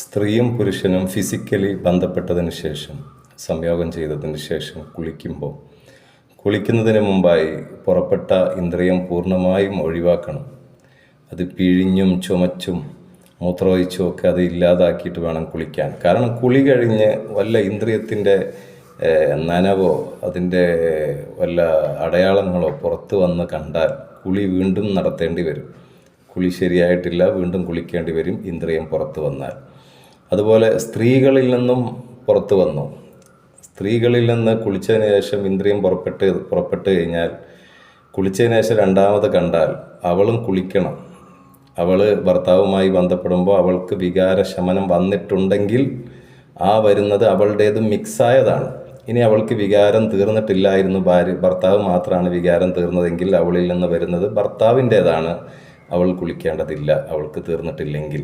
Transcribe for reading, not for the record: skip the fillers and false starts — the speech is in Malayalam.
സ്ത്രീയും പുരുഷനും ഫിസിക്കലി ബന്ധപ്പെട്ടതിന് ശേഷം, സംയോഗം ചെയ്തതിന് ശേഷം കുളിക്കുന്നതിന് മുമ്പായി പുറപ്പെട്ട ഇന്ദ്രിയം പൂർണ്ണമായും ഒഴിവാക്കണം. അത് പിഴിഞ്ഞും ചുമച്ചും മൂത്രമൊഴിച്ചും ഒക്കെ അത് ഇല്ലാതാക്കിയിട്ട് വേണം കുളിക്കാൻ. കാരണം കുളി കഴിഞ്ഞ് വല്ല ഇന്ദ്രിയത്തിൻ്റെ നനവോ അതിൻ്റെ വല്ല അടയാളങ്ങളോ പുറത്ത് വന്ന് കണ്ടാൽ കുളി വീണ്ടും നടത്തേണ്ടി വരും. കുളി ശരിയായിട്ടില്ല, വീണ്ടും കുളിക്കേണ്ടി വരും ഇന്ദ്രിയം പുറത്ത് വന്നാൽ. അതുപോലെ സ്ത്രീകളിൽ നിന്നും പുറത്ത് വന്നു. സ്ത്രീകളിൽ നിന്ന് കുളിച്ചതിന് ശേഷം ഇന്ദ്രിയം പുറപ്പെട്ട് കഴിഞ്ഞാൽ കുളിച്ചതിന് ശേഷം രണ്ടാമത് കണ്ടാൽ അവളും കുളിക്കണം. അവൾ ഭർത്താവുമായി ബന്ധപ്പെടുമ്പോൾ അവൾക്ക് വികാരശമനം വന്നിട്ടുണ്ടെങ്കിൽ ആ വരുന്നത് അവളുടേത് മിക്സായതാണ്. ഇനി അവൾക്ക് വികാരം തീർന്നിട്ടില്ലായിരുന്നു, ഭർത്താവ് മാത്രമാണ് വികാരം തീർന്നതെങ്കിൽ അവളിൽ നിന്ന് വരുന്നത് ഭർത്താവിൻ്റേതാണ്. അവൾ കുളിക്കേണ്ടതില്ല അവൾക്ക് തീർന്നിട്ടില്ലെങ്കിൽ.